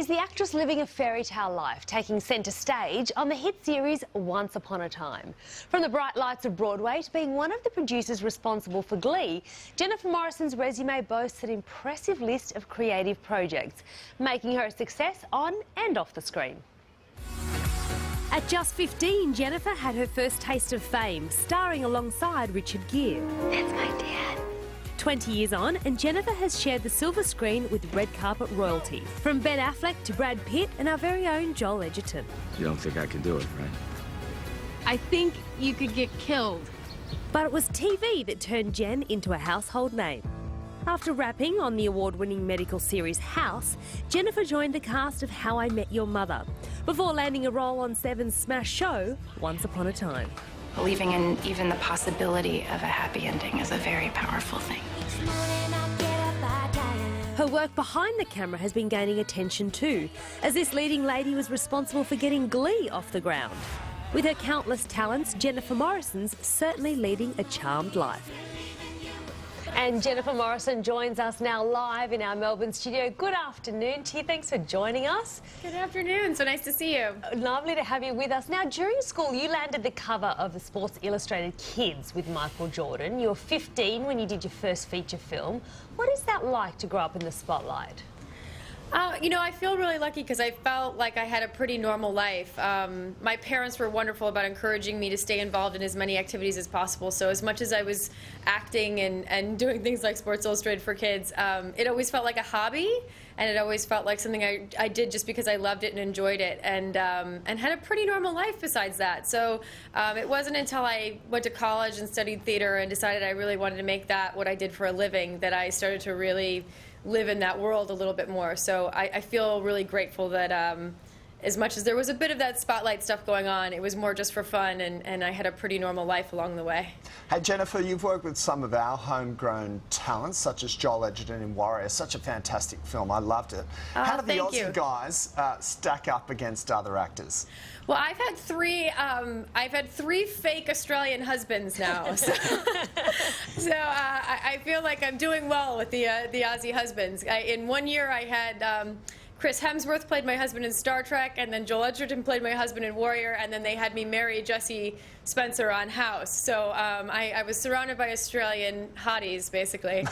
She's the actress living a fairy tale life, taking centre stage on the hit series Once Upon a Time. From the bright lights of Broadway to being one of the producers responsible for Glee, Jennifer Morrison's resume boasts an impressive list of creative projects, making her a success on and off the screen. At just 15, Jennifer had her first taste of fame, starring alongside Richard Gere. That's my dad. 20 years on, and Jennifer has shared the silver screen with red carpet royalty, from Ben Affleck to Brad Pitt and our very own Joel Edgerton. You don't think I can do it, right? I think you could get killed. But it was TV that turned Jen into a household name. After rapping on the award-winning medical series House, Jennifer joined the cast of How I Met Your Mother, before landing a role on Seven's smash show, Once Upon a Time. Believing in even the possibility of a happy ending is a very powerful thing. Her work behind the camera has been gaining attention too, as this leading lady was responsible for getting Glee off the ground. With her countless talents, Jennifer Morrison's certainly leading a charmed life. And Jennifer Morrison joins us now live in our Melbourne studio. Good afternoon to you. Thanks for joining us. Good afternoon. So nice to see you. Lovely to have you with us. Now, during school, you landed the cover of the Sports Illustrated Kids with Michael Jordan. You were 15 when you did your first feature film. What is that like to grow up in the spotlight? You know, I feel really lucky because I felt like I had a pretty normal life. My parents were wonderful about encouraging me to stay involved in as many activities as possible. So as much as I was acting and doing things like Sports Illustrated for Kids, it always felt like a hobby, and it always felt like something I did just because I loved it and enjoyed it, and had a pretty normal life besides that. So it wasn't until I went to college and studied theater and decided I really wanted to make that what I did for a living that I started to really live in that world a little bit more. So I feel really grateful that as much as there was a bit of that spotlight stuff going on, it was more just for fun, and I had a pretty normal life along the way. Hey Jennifer, you've worked with some of our homegrown talents, such as Joel Edgerton in Warrior. Such a fantastic film. I loved it. How do the Aussie guys stack up against other actors? Well, I've had three fake Australian husbands now, so, I feel like I'm doing well with the Aussie husbands. In 1 year, I had Chris Hemsworth played my husband in Star Trek, and then Joel Edgerton played my husband in Warrior, and then they had me marry Jesse Spencer on House. So I was surrounded by Australian hotties, basically.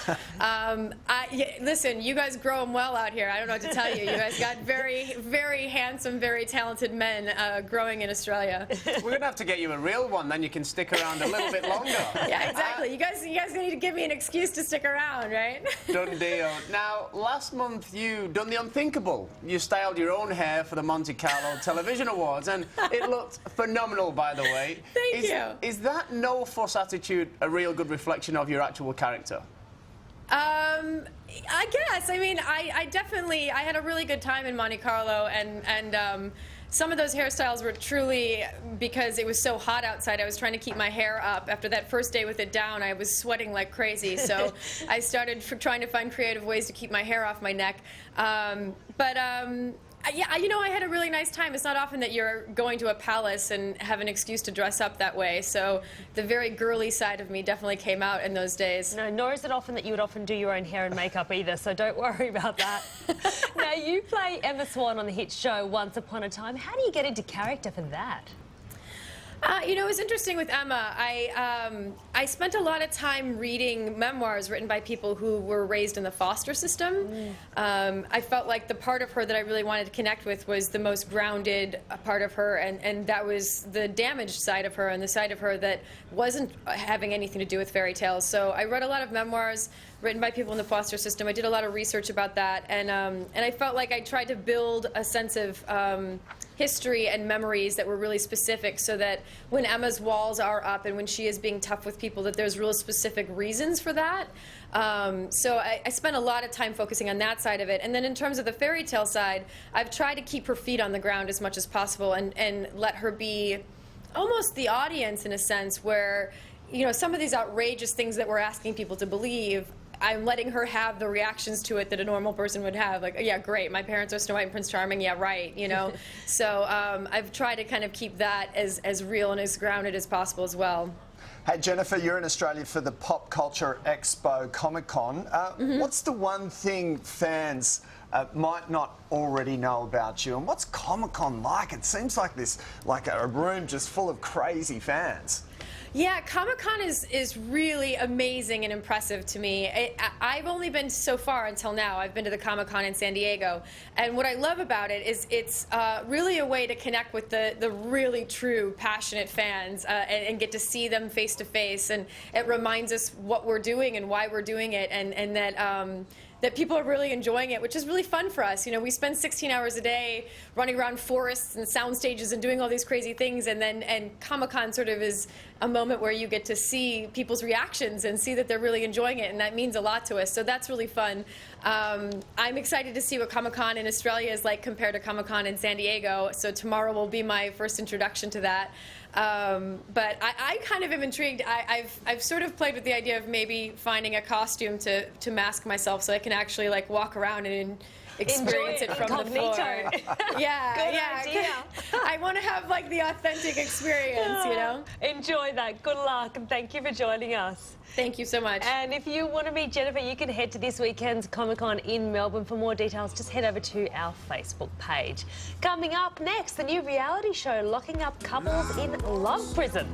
Listen, you guys grow them well out here. I don't know what to tell you. You guys got very, very handsome, very talented men growing in Australia. We're going to have to get you a real one, then you can stick around a little bit longer. Yeah, exactly. You guys need to give me an excuse to stick around, right? Done deal. Now, last month you done the unthinkable. You styled your own hair for the Monte Carlo Television Awards, and it looked phenomenal, by the way. Thank you. Is that no-fuss attitude a real good reflection of your actual character? I guess. I mean, I had a really good time in Monte Carlo, and some of those hairstyles were truly because it was so hot outside. I was trying to keep my hair up. After that first day with it down, I was sweating like crazy. So I started trying to find creative ways to keep my hair off my neck. Yeah, you know, I had a really nice time. It's not often that you're going to a palace and have an excuse to dress up that way. So the very girly side of me definitely came out in those days. No, nor is it often that you would often do your own hair and makeup either, so don't worry about that. Now, you play Emma Swan on the hit show Once Upon a Time. How do you get into character for that? You know, it was interesting with Emma. I spent a lot of time reading memoirs written by people who were raised in the foster system. I felt like the part of her that I really wanted to connect with was the most grounded part of her, and that was the damaged side of her and the side of her that wasn't having anything to do with fairy tales. So I read a lot of memoirs written by people in the foster system. I did a lot of research about that, and I felt like I tried to build a sense of history and memories that were really specific, so that when Emma's walls are up and when she is being tough with people, that there's real specific reasons for that. So I spent a lot of time focusing on that side of it. And then in terms of the fairy tale side, I've tried to keep her feet on the ground as much as possible and let her be almost the audience in a sense, where, you know, some of these outrageous things that we're asking people to believe, I'm letting her have the reactions to it that a normal person would have. Like, yeah, great, my parents are Snow White and Prince Charming, yeah, right, you know. So I've tried to kind of keep that as real and as grounded as possible as well. Hey Jennifer, you're in Australia for the Pop Culture Expo ComicCon. What's the one thing fans might not already know about you. And what's ComicCon like? It seems like a room just full of crazy fans. Yeah, ComicCon is really amazing and impressive to me. I've only been so far until now. I've been to the Comic-Con in San Diego, and what I love about it is it's really a way to connect with the really true, passionate fans and get to see them face to face, and it reminds us what we're doing and why we're doing it, and that people are really enjoying it, which is really fun for us. You know, we spend 16 hours a day running around forests and sound stages and doing all these crazy things, and Comic-Con sort of is a moment where you get to see people's reactions and see that they're really enjoying it, and that means a lot to us, so that's really fun. I'm excited to see what Comic-Con in Australia is like compared to Comic-Con in San Diego, so tomorrow will be my first introduction to that. But I kind of am intrigued. I've sort of played with the idea of maybe finding a costume to mask myself so I can actually like walk around and experience it from the floor. Yeah, Good idea. I want to have like the authentic experience, you know? Enjoy that. Good luck, and thank you for joining us. Thank you so much. And if you want to meet Jennifer, you can head to this weekend's Comic-Con in Melbourne. For more details, just head over to our Facebook page. Coming up next, the new reality show locking up couples in love prison.